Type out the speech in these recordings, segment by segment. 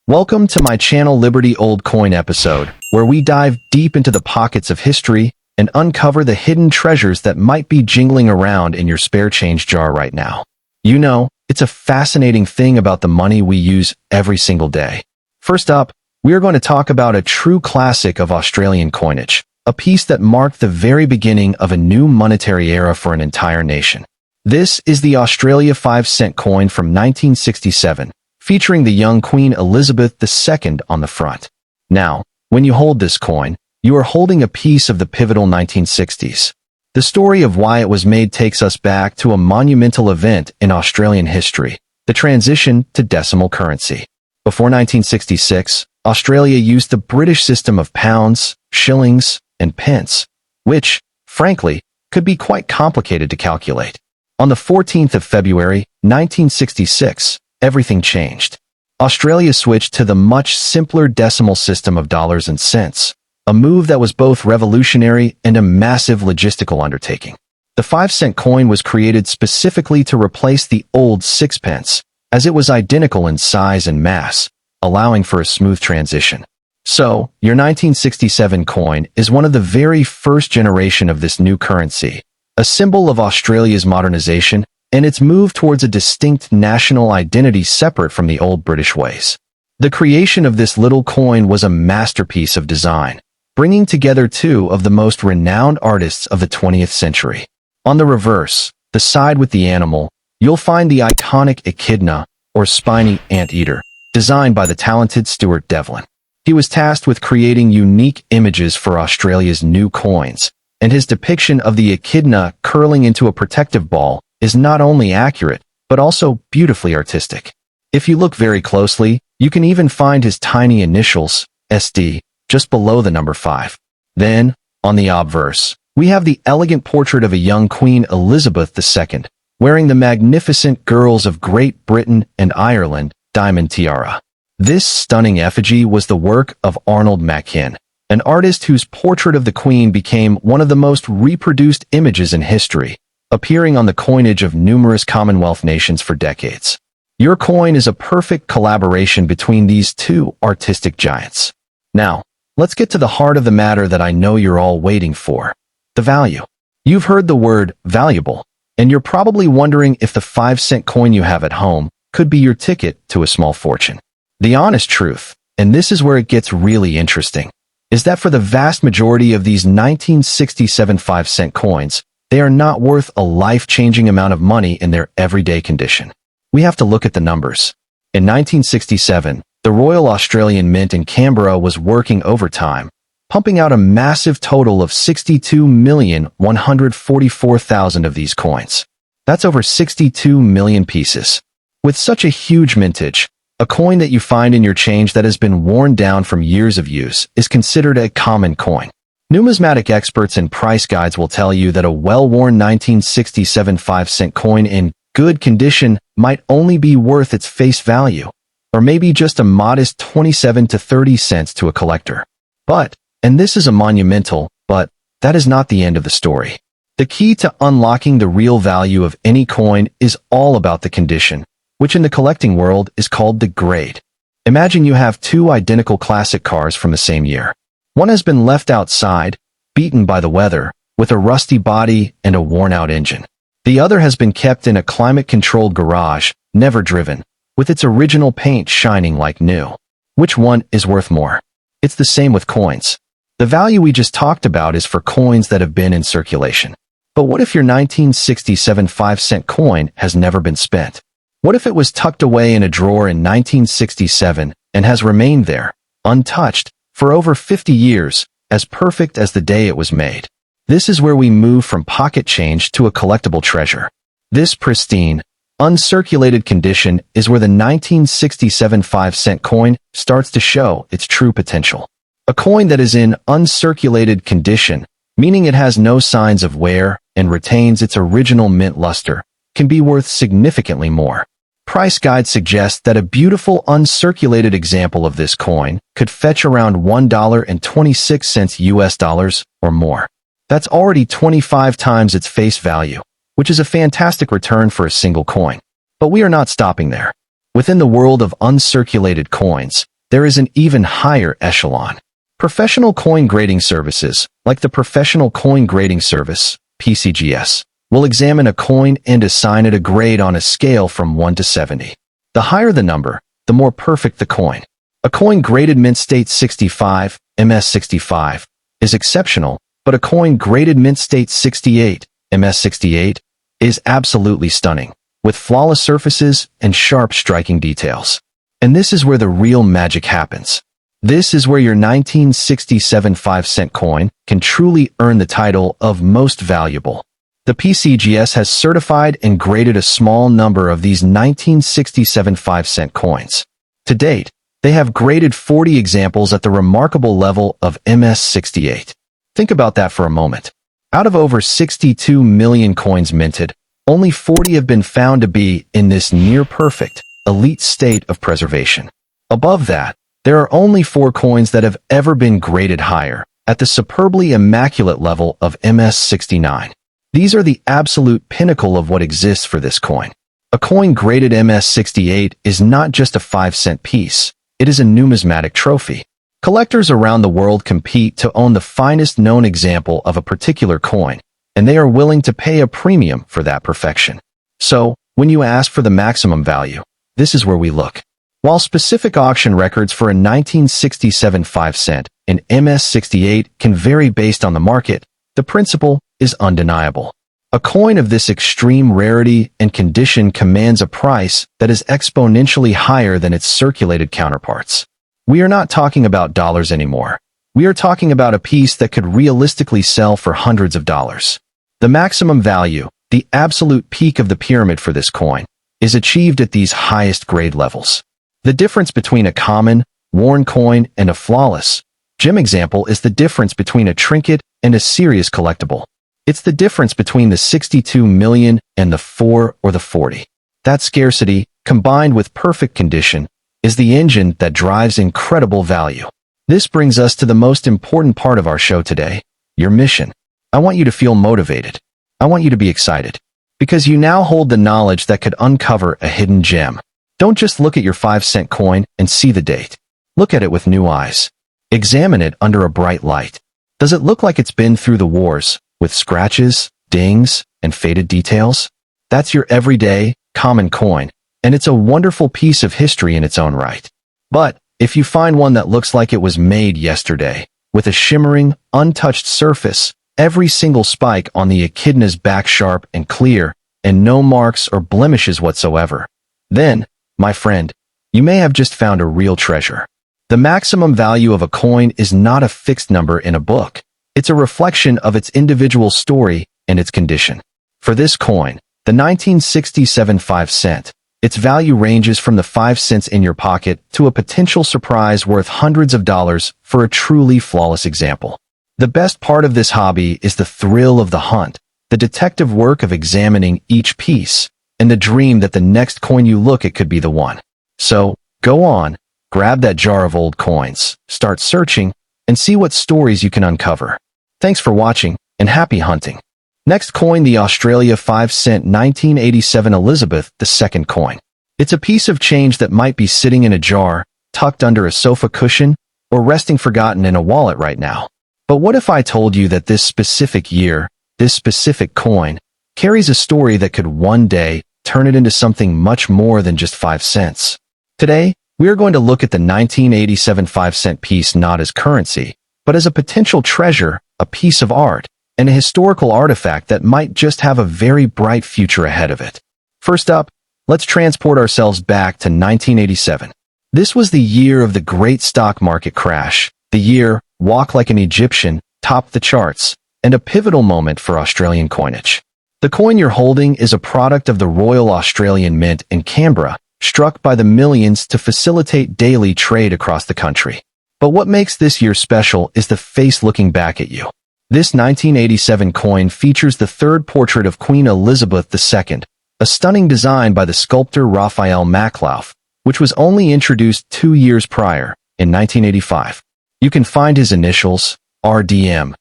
Welcome to my channel Liberty Old Coin episode, where we dive deep into the pockets of history and uncover the hidden treasures that might be jingling around in your spare change jar right now. You know, it's a fascinating thing about the money we use every single day. First up, we are going to talk about a true classic of Australian coinage, a piece that marked the very beginning of a new monetary era for an entire nation. This is the FiveCentCoin from 1967. Featuring the young Queen Elizabeth II on the front. Now, when you hold this coin, you are holding a piece of the pivotal 1960s. The story of why it was made takes us back to a monumental event in Australian history, the transition to decimal currency. Before 1966, Australia used the British system of pounds, shillings, and pence, which, frankly, could be quite complicated to calculate. On the 14th of February, 1966, everything changed. Australia switched to the much simpler decimal system of dollars and cents, a move that was both revolutionary and a massive logistical undertaking. The 5-cent coin was created specifically to replace the old sixpence, as it was identical in size and mass, allowing for a smooth transition. So, your 1967 coin is one of the very first generation of this new currency, a symbol of Australia's modernization and its move towards a distinct national identity separate from the old British ways. The creation of this little coin was a masterpiece of design, bringing together two of the most renowned artists of the 20th century. On the reverse, the side with the animal, you'll find the iconic echidna, or spiny anteater, designed by the talented Stuart Devlin. He was tasked with creating unique images for Australia's new coins, and his depiction of the echidna curling into a protective ball is not only accurate, but also beautifully artistic. If you look very closely, you can even find his tiny initials, SD, just below the number 5. Then, on the obverse, we have the elegant portrait of a young Queen Elizabeth II, wearing the magnificent Girls of Great Britain and Ireland diamond tiara. This stunning effigy was the work of Arnold Machin, an artist whose portrait of the Queen became one of the most reproduced images in history, appearing on the coinage of numerous Commonwealth nations for decades. Your coin is a perfect collaboration between these two artistic giants. Now, let's get to the heart of the matter that I know you're all waiting for, the value. You've heard the word valuable, and you're probably wondering if the 5-cent coin you have at home could be your ticket to a small fortune. The honest truth, and this is where it gets really interesting, is that for the vast majority of these 1967 5-cent coins, they are not worth a life-changing amount of money in their everyday condition. We have to look at the numbers. In 1967, the Royal Australian Mint in Canberra was working overtime, pumping out a massive total of 62,144,000 of these coins. That's over 62 million pieces. With such a huge mintage, a coin that you find in your change that has been worn down from years of use is considered a common coin. Numismatic experts and price guides will tell you that a well-worn 1967 5-cent coin in good condition might only be worth its face value, or maybe just a modest 27 to 30 cents to a collector. But, and this is a monumental, but that is not the end of the story. The key to unlocking the real value of any coin is all about the condition, which in the collecting world is called the grade. Imagine you have two identical classic cars from the same year. One has been left outside, beaten by the weather, with a rusty body and a worn-out engine. The other has been kept in a climate-controlled garage, never driven, with its original paint shining like new. Which one is worth more? It's the same with coins. The value we just talked about is for coins that have been in circulation. But what if your 1967 5-cent coin has never been spent? What if it was tucked away in a drawer in 1967 and has remained there, untouched, for over 50 years, as perfect as the day it was made? This is where we move from pocket change to a collectible treasure. This pristine, uncirculated condition is where the 1967 5-cent coin starts to show its true potential. A coin that is in uncirculated condition, meaning it has no signs of wear and retains its original mint luster, can be worth significantly more. Price guides suggest that a beautiful uncirculated example of this coin could fetch around $1.26 US dollars or more. That's already 25 times its face value, which is a fantastic return for a single coin. But we are not stopping there. Within the world of uncirculated coins, there is an even higher echelon. Professional coin grading services, like the Professional Coin Grading Service, PCGS, will examine a coin and assign it a grade on a scale from 1 to 70. The higher the number, the more perfect the coin. A coin graded mint state 65, MS65, is exceptional, but a coin graded mint state 68, MS68, is absolutely stunning, with flawless surfaces and sharp striking details. And this is where the real magic happens. This is where your 1967 5-cent coin can truly earn the title of most valuable. The PCGS has certified and graded a small number of these 1967 5-cent coins. To date, they have graded 40 examples at the remarkable level of MS68. Think about that for a moment. Out of over 62 million coins minted, only 40 have been found to be in this near-perfect, elite state of preservation. Above that, there are only 4 coins that have ever been graded higher, at the superbly immaculate level of MS69. These are the absolute pinnacle of what exists for this coin. A coin graded MS68 is not just a 5-cent piece, it is a numismatic trophy. Collectors around the world compete to own the finest known example of a particular coin, and they are willing to pay a premium for that perfection. So, when you ask for the maximum value, this is where we look. While specific auction records for a 1967 5-cent and MS68 can vary based on the market, the principle is undeniable. A coin of this extreme rarity and condition commands a price that is exponentially higher than its circulated counterparts. We are not talking about dollars anymore. We are talking about a piece that could realistically sell for hundreds of dollars. The maximum value, the absolute peak of the pyramid for this coin, is achieved at these highest grade levels. The difference between a common, worn coin and a flawless gem example is the difference between a trinket and a serious collectible. It's the difference between the 62 million and the 4 or the 40. That scarcity, combined with perfect condition, is the engine that drives incredible value. This brings us to the most important part of our show today, your mission. I want you to feel motivated. I want you to be excited. Because you now hold the knowledge that could uncover a hidden gem. Don't just look at your 5-cent coin and see the date. Look at it with new eyes. Examine it under a bright light. Does it look like it's been through the wars, with scratches, dings, and faded details? That's your everyday, common coin, and it's a wonderful piece of history in its own right. But if you find one that looks like it was made yesterday, with a shimmering, untouched surface, every single spike on the echidna's back sharp and clear, and no marks or blemishes whatsoever, then, my friend, you may have just found a real treasure. The maximum value of a coin is not a fixed number in a book. It's a reflection of its individual story and its condition. For this coin, the 1967 5-cent, its value ranges from the 5 cents in your pocket to a potential surprise worth hundreds of dollars for a truly flawless example. The best part of this hobby is the thrill of the hunt, the detective work of examining each piece, and the dream that the next coin you look at could be the one. So, go on, grab that jar of old coins, start searching, and see what stories you can uncover. Thanks for watching, and happy hunting. Next coin, the Australia 5-cent 1987 Elizabeth II coin. It's a piece of change that might be sitting in a jar, tucked under a sofa cushion, or resting forgotten in a wallet right now. But what if I told you that this specific year, this specific coin, carries a story that could one day turn it into something much more than just 5 cents? Today, we are going to look at the 1987 5-cent piece not as currency, but as a potential treasure, a piece of art, and a historical artifact that might just have a very bright future ahead of it. First up, let's transport ourselves back to 1987. This was the year of the great stock market crash, the year Walk Like an Egyptian topped the charts, and a pivotal moment for Australian coinage. The coin you're holding is a product of the Royal Australian Mint in Canberra, struck by the millions to facilitate daily trade across the country. But what makes this year special is the face looking back at you. This 1987 coin features the third portrait of Queen Elizabeth II, a stunning design by the sculptor Raphael Maklauf, which was only introduced 2 years prior, in 1985. You can find his initials, RDM,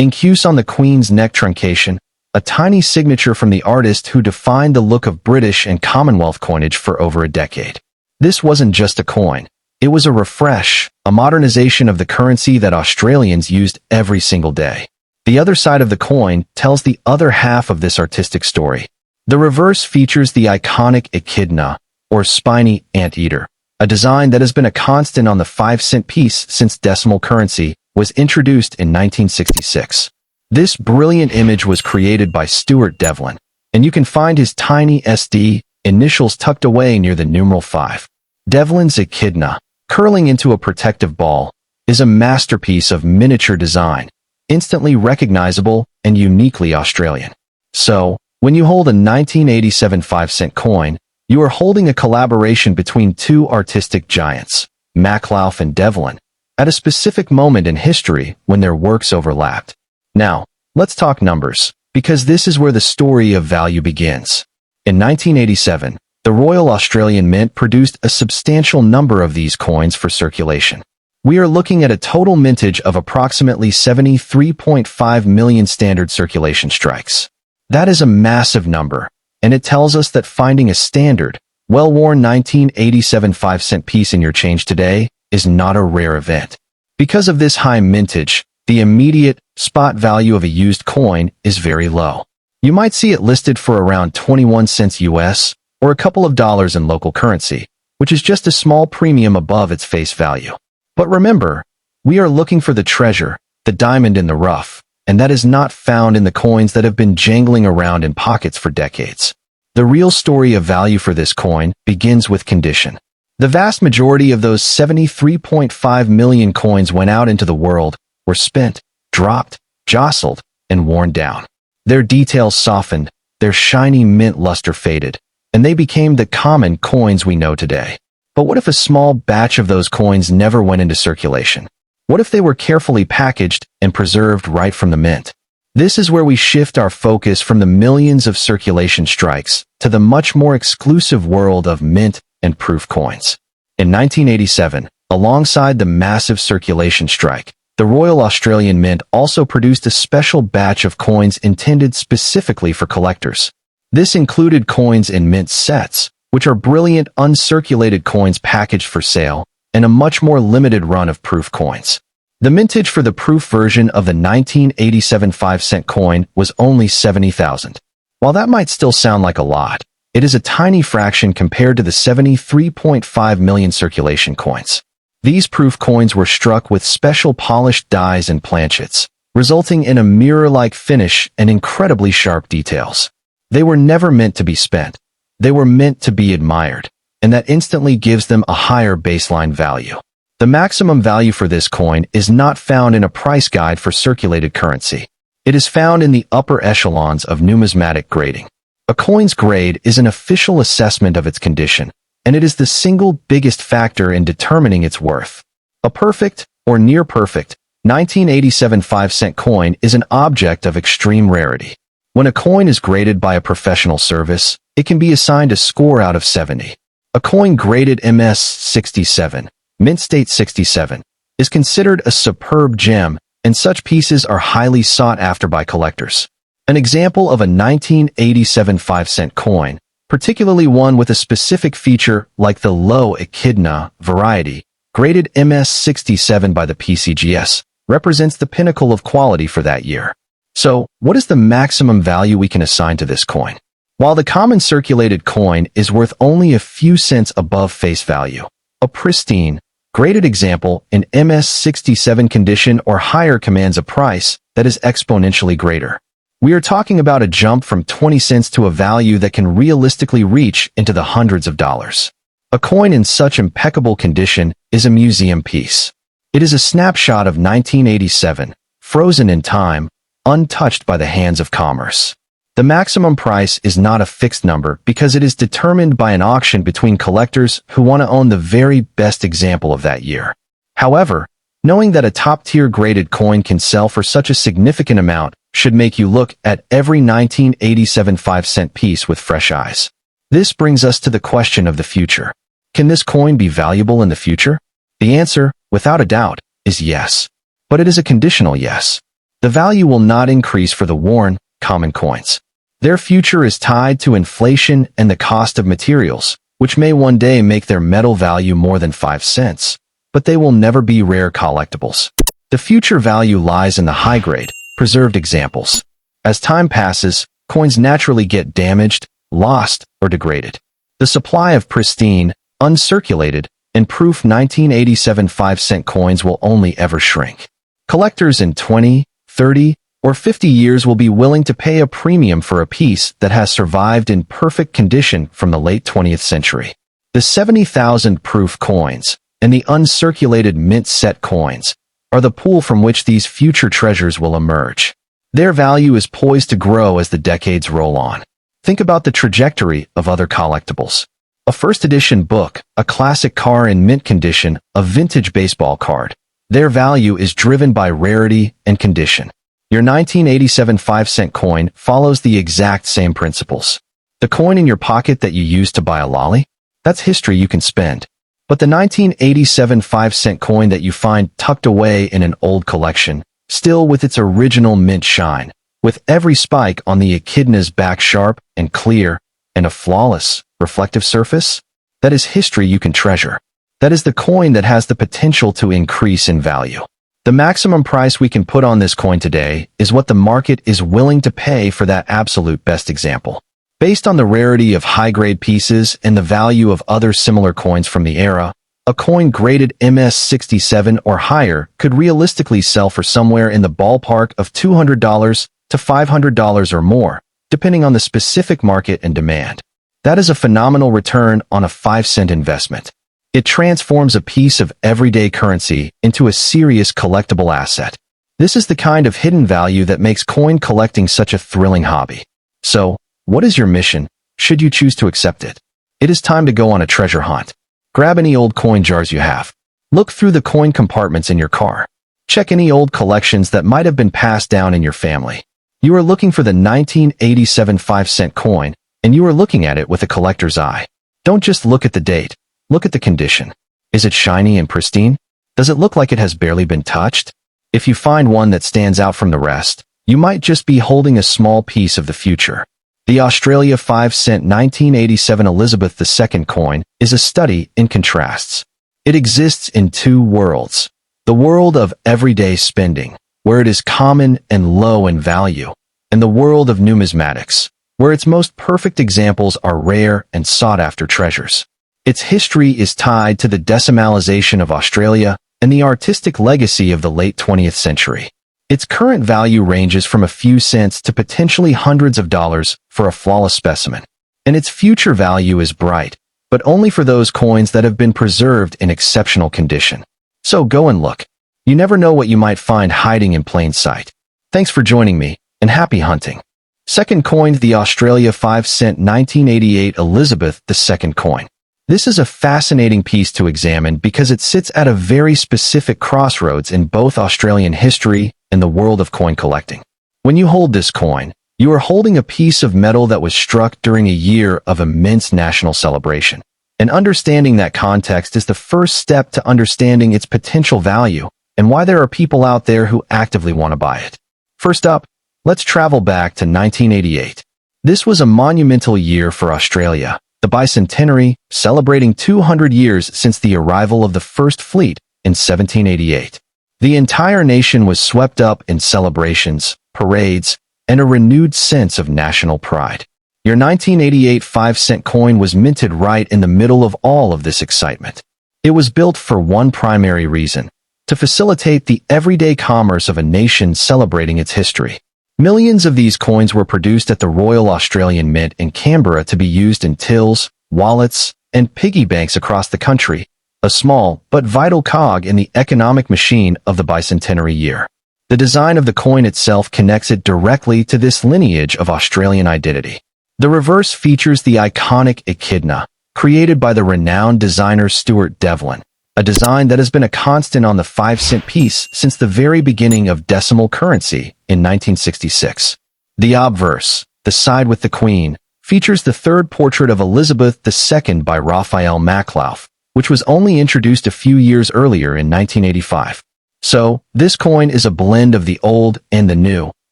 incuse on the Queen's neck truncation, a tiny signature from the artist who defined the look of British and Commonwealth coinage for over a decade. This wasn't just a coin. It was a refresh, a modernization of the currency that Australians used every single day. The other side of the coin tells the other half of this artistic story. The reverse features the iconic echidna, or spiny anteater, a design that has been a constant on the 5-cent piece since decimal currency was introduced in 1966. This brilliant image was created by Stuart Devlin, and you can find his tiny SD initials tucked away near the numeral 5. Devlin's echidna, curling into a protective ball, is a masterpiece of miniature design, instantly recognizable and uniquely Australian. So, when you hold a 1987 5-cent coin, you are holding a collaboration between two artistic giants, Maclouf and Devlin, at a specific moment in history when their works overlapped. Now, let's talk numbers, because this is where the story of value begins. In 1987, the Royal Australian Mint produced a substantial number of these coins for circulation. We are looking at a total mintage of approximately 73.5 million standard circulation strikes. That is a massive number, and it tells us that finding a standard, well-worn 1987 5-cent piece in your change today is not a rare event. Because of this high mintage, the immediate spot value of a used coin is very low. You might see it listed for around 21 cents US, or a couple of dollars in local currency, which is just a small premium above its face value. But remember, we are looking for the treasure, the diamond in the rough, and that is not found in the coins that have been jangling around in pockets for decades. The real story of value for this coin begins with condition. The vast majority of those 73.5 million coins went out into the world, were spent, dropped, jostled, and worn down. Their details softened, their shiny mint luster faded, and they became the common coins we know today. But what if a small batch of those coins never went into circulation? What if they were carefully packaged and preserved right from the mint? This is where we shift our focus from the millions of circulation strikes to the much more exclusive world of mint and proof coins. In 1987, alongside the massive circulation strike, the Royal Australian Mint also produced a special batch of coins intended specifically for collectors. This included coins in mint sets, which are brilliant uncirculated coins packaged for sale, and a much more limited run of proof coins. The mintage for the proof version of the 1987 5-cent coin was only 70,000. While that might still sound like a lot, it is a tiny fraction compared to the 73.5 million circulation coins. These proof coins were struck with special polished dies and planchets, resulting in a mirror-like finish and incredibly sharp details. They were never meant to be spent. They were meant to be admired, and that instantly gives them a higher baseline value. The maximum value for this coin is not found in a price guide for circulated currency. It is found in the upper echelons of numismatic grading. A coin's grade is an official assessment of its condition, and it is the single biggest factor in determining its worth. A perfect, or near-perfect, 1987 5-cent coin is an object of extreme rarity. When a coin is graded by a professional service, it can be assigned a score out of 70. A coin graded MS 67, Mint State 67, is considered a superb gem, and such pieces are highly sought after by collectors. An example of a 1987 5-cent coin, particularly one with a specific feature like the low echidna variety, graded MS 67 by the PCGS, represents the pinnacle of quality for that year. So, what is the maximum value we can assign to this coin? While the common circulated coin is worth only a few cents above face value, a pristine, graded example in MS 67 condition or higher commands a price that is exponentially greater. We are talking about a jump from 20 cents to a value that can realistically reach into the hundreds of dollars. A coin in such impeccable condition is a museum piece. It is a snapshot of 1987, frozen in time, untouched by the hands of commerce. The maximum price is not a fixed number because it is determined by an auction between collectors who want to own the very best example of that year. However, knowing that a top-tier graded coin can sell for such a significant amount should make you look at every 1987 5-cent piece with fresh eyes. This brings us to the question of the future. Can this coin be valuable in the future? The answer, without a doubt, is yes. But it is a conditional yes. The value will not increase for the worn, common coins. Their future is tied to inflation and the cost of materials, which may one day make their metal value more than 5 cents, but they will never be rare collectibles. The future value lies in the high-grade, preserved examples. As time passes, coins naturally get damaged, lost, or degraded. The supply of pristine, uncirculated, and proof 1987 5-cent coins will only ever shrink. Collectors in 20, 30, or 50 years will be willing to pay a premium for a piece that has survived in perfect condition from the late 20th century. The 70,000 proof coins and the uncirculated mint set coins are the pool from which these future treasures will emerge. Their value is poised to grow as the decades roll on. Think about the trajectory of other collectibles. A first edition book, a classic car in mint condition, a vintage baseball card. Their value is driven by rarity and condition. Your 1987 5-cent coin follows the exact same principles. The coin in your pocket that you used to buy a lolly? That's history you can spend. But the 1987 5-cent coin that you find tucked away in an old collection, still with its original mint shine, with every spike on the echidna's back sharp and clear, and a flawless, reflective surface? That is history you can treasure. That is the coin that has the potential to increase in value. The maximum price we can put on this coin today is what the market is willing to pay for that absolute best example. Based on the rarity of high-grade pieces and the value of other similar coins from the era, a coin graded MS67 or higher could realistically sell for somewhere in the ballpark of $200 to $500 or more, depending on the specific market and demand. That is a phenomenal return on a 5-cent investment. It transforms a piece of everyday currency into a serious collectible asset. This is the kind of hidden value that makes coin collecting such a thrilling hobby. So, what is your mission, should you choose to accept it? It is time to go on a treasure hunt. Grab any old coin jars you have. Look through the coin compartments in your car. Check any old collections that might have been passed down in your family. You are looking for the 1987 5-cent coin, and you are looking at it with a collector's eye. Don't just look at the date. Look at the condition. Is it shiny and pristine? Does it look like it has barely been touched? If you find one that stands out from the rest, you might just be holding a small piece of the future. The Australia 5-cent 1987 Elizabeth II coin is a study in contrasts. It exists in two worlds. The world of everyday spending, where it is common and low in value, and the world of numismatics, where its most perfect examples are rare and sought-after treasures. Its history is tied to the decimalization of Australia and the artistic legacy of the late 20th century. Its current value ranges from a few cents to potentially hundreds of dollars for a flawless specimen. And its future value is bright, but only for those coins that have been preserved in exceptional condition. So go and look. You never know what you might find hiding in plain sight. Thanks for joining me, and happy hunting. Second coined the Australia 5-cent 1988 Elizabeth II coin. This is a fascinating piece to examine because it sits at a very specific crossroads in both Australian history and the world of coin collecting. When you hold this coin, you are holding a piece of metal that was struck during a year of immense national celebration. And understanding that context is the first step to understanding its potential value and why there are people out there who actively want to buy it. First up, let's travel back to 1988. This was a monumental year for Australia, the bicentenary, celebrating 200 years since the arrival of the first fleet in 1788. The entire nation was swept up in celebrations, parades, and a renewed sense of national pride. Your 1988 5-cent coin was minted right in the middle of all of this excitement. It was built for one primary reason: to facilitate the everyday commerce of a nation celebrating its history. Millions of these coins were produced at the Royal Australian Mint in Canberra to be used in tills, wallets, and piggy banks across the country, a small but vital cog in the economic machine of the bicentenary year. The design of the coin itself connects it directly to this lineage of Australian identity. The reverse features the iconic echidna, created by the renowned designer Stuart Devlin, a design that has been a constant on the 5-cent piece since the very beginning of decimal currency in 1966. The obverse, the side with the Queen, features the third portrait of Elizabeth II by Raphael Maklauf, which was only introduced a few years earlier in 1985. So, this coin is a blend of the old and the new,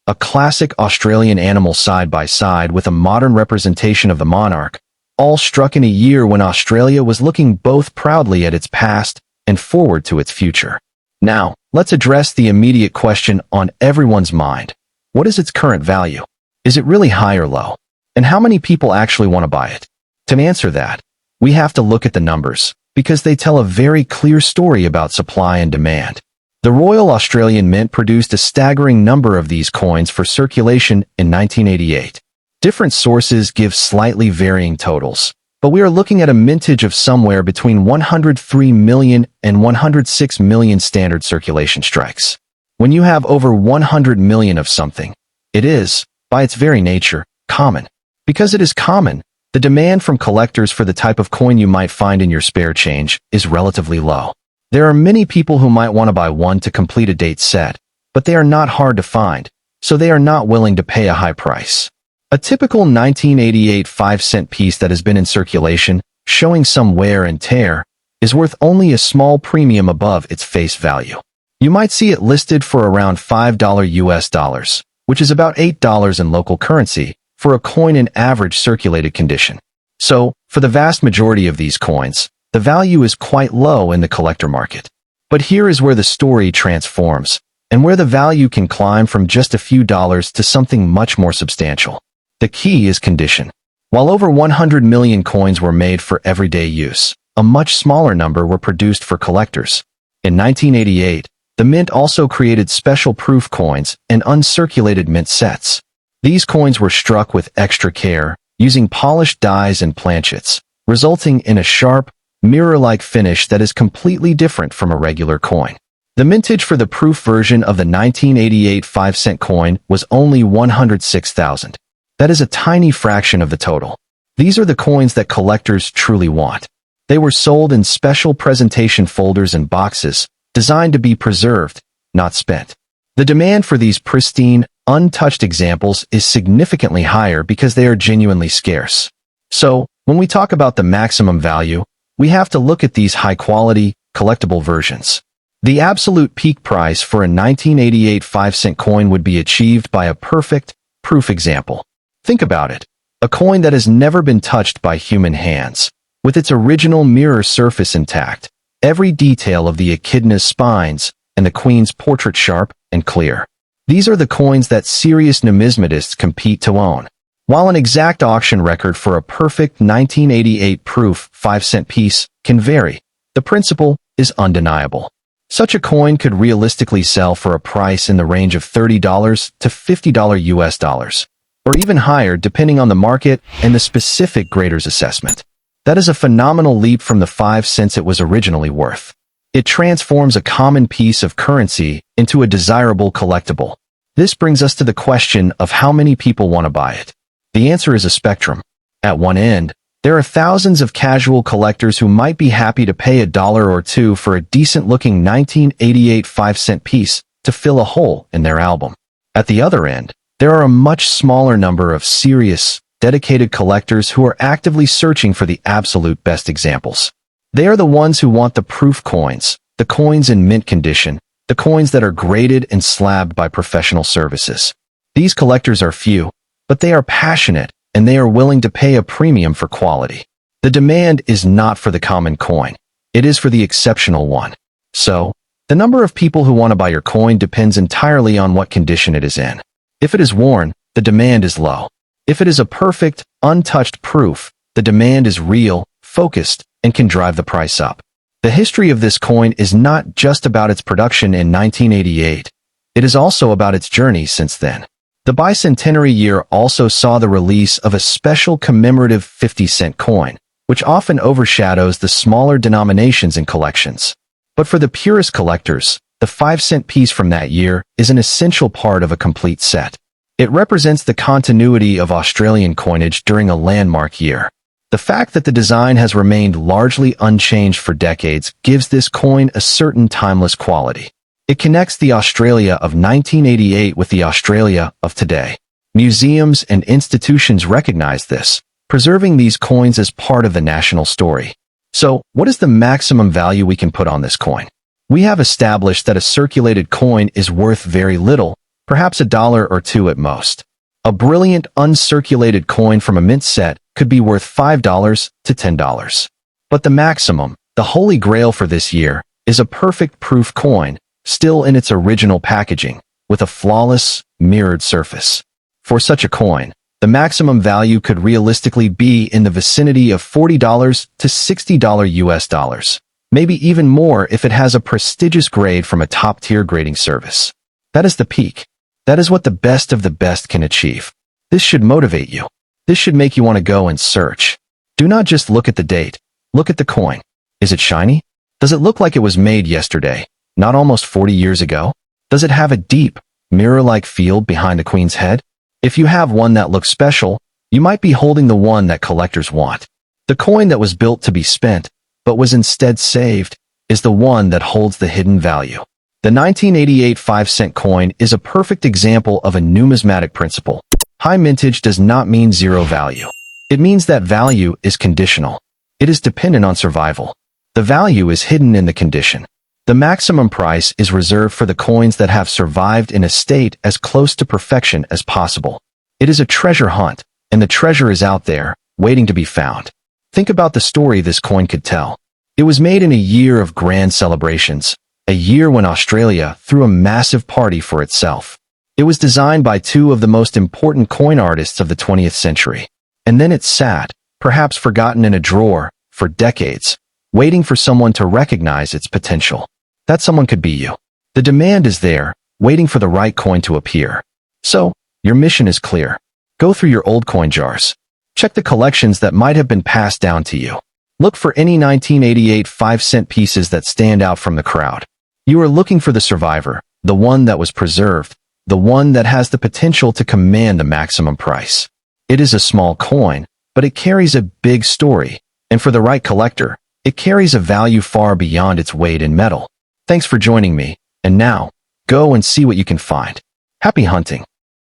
a classic Australian animal side by side with a modern representation of the monarch, all struck in a year when Australia was looking both proudly at its past and forward to its future. Now, let's address the immediate question on everyone's mind. What is its current value? Is it really high or low? And how many people actually want to buy it? To answer that, we have to look at the numbers, because they tell a very clear story about supply and demand. The Royal Australian Mint produced a staggering number of these coins for circulation in 1988. Different sources give slightly varying totals, but we are looking at a mintage of somewhere between 103 million and 106 million standard circulation strikes. When you have over 100 million of something, it is, by its very nature, common. Because it is common, the demand from collectors for the type of coin you might find in your spare change is relatively low. There are many people who might want to buy one to complete a date set, but they are not hard to find, so they are not willing to pay a high price. A typical 1988 5-cent piece that has been in circulation, showing some wear and tear, is worth only a small premium above its face value. You might see it listed for around $5 US dollars, which is about $8 in local currency, for a coin in average circulated condition. So, for the vast majority of these coins, the value is quite low in the collector market. But here is where the story transforms, and where the value can climb from just a few dollars to something much more substantial. The key is condition. While over 100 million coins were made for everyday use, a much smaller number were produced for collectors. In 1988, the Mint also created special proof coins and uncirculated mint sets. These coins were struck with extra care, using polished dies and planchets, resulting in a sharp, mirror-like finish that is completely different from a regular coin. The mintage for the proof version of the 1988 5-cent coin was only 106,000. That is a tiny fraction of the total. These are the coins that collectors truly want. They were sold in special presentation folders and boxes, designed to be preserved, not spent. The demand for these pristine, untouched examples is significantly higher because they are genuinely scarce. So, when we talk about the maximum value, we have to look at these high-quality, collectible versions. The absolute peak price for a 1988 5-cent coin would be achieved by a perfect, proof example. Think about it. A coin that has never been touched by human hands, with its original mirror surface intact, every detail of the echidna's spines, and the queen's portrait sharp and clear. These are the coins that serious numismatists compete to own. While an exact auction record for a perfect 1988 proof 5-cent piece can vary, the principle is undeniable. Such a coin could realistically sell for a price in the range of $30 to $50 US dollars, or even higher depending on the market and the specific grader's assessment. That is a phenomenal leap from the 5 cents it was originally worth. It transforms a common piece of currency into a desirable collectible. This brings us to the question of how many people want to buy it. The answer is a spectrum. At one end, there are thousands of casual collectors who might be happy to pay $1 or $2 for a decent-looking 1988 5-cent piece to fill a hole in their album. At the other end, there are a much smaller number of serious, dedicated collectors who are actively searching for the absolute best examples. They are the ones who want the proof coins, the coins in mint condition, the coins that are graded and slabbed by professional services. These collectors are few, but they are passionate, and they are willing to pay a premium for quality. The demand is not for the common coin. It is for the exceptional one. So, the number of people who want to buy your coin depends entirely on what condition it is in. If it is worn, the demand is low. If it is a perfect, untouched proof, the demand is real, focused, and can drive the price up. The history of this coin is not just about its production in 1988. It is also about its journey since then. The bicentenary year also saw the release of a special commemorative 50-cent coin, which often overshadows the smaller denominations in collections. But for the purest collectors, the 5-cent piece from that year is an essential part of a complete set. It represents the continuity of Australian coinage during a landmark year. The fact that the design has remained largely unchanged for decades gives this coin a certain timeless quality. It connects the Australia of 1988 with the Australia of today. Museums and institutions recognize this, preserving these coins as part of the national story. So, what is the maximum value we can put on this coin? We have established that a circulated coin is worth very little, perhaps $1 or $2 at most. A brilliant uncirculated coin from a mint set could be worth $5 to $10. But the maximum, the holy grail for this year, is a perfect proof coin, still in its original packaging, with a flawless, mirrored surface. For such a coin, the maximum value could realistically be in the vicinity of $40 to $60 US dollars. Maybe even more if it has a prestigious grade from a top-tier grading service. That is the peak. That is what the best of the best can achieve. This should motivate you. This should make you want to go and search. Do not just look at the date. Look at the coin. Is it shiny? Does it look like it was made yesterday, not almost 40 years ago? Does it have a deep, mirror-like field behind the queen's head? If you have one that looks special, you might be holding the one that collectors want. The coin that was built to be spent, but was instead saved, is the one that holds the hidden value. The 1988 5-cent coin is a perfect example of a numismatic principle. High mintage does not mean zero value. It means that value is conditional. It is dependent on survival. The value is hidden in the condition. The maximum price is reserved for the coins that have survived in a state as close to perfection as possible. It is a treasure hunt, and the treasure is out there, waiting to be found. Think about the story this coin could tell. It was made in a year of grand celebrations, a year when Australia threw a massive party for itself. It was designed by two of the most important coin artists of the 20th century. And then it sat, perhaps forgotten in a drawer, for decades, waiting for someone to recognize its potential. That someone could be you. The demand is there, waiting for the right coin to appear. So, your mission is clear. Go through your old coin jars. Check the collections that might have been passed down to you. Look for any 1988 5-cent pieces that stand out from the crowd. You are looking for the survivor, the one that was preserved, the one that has the potential to command the maximum price. It is a small coin, but it carries a big story, and for the right collector, it carries a value far beyond its weight in metal. Thanks for joining me, and now, go and see what you can find. Happy hunting!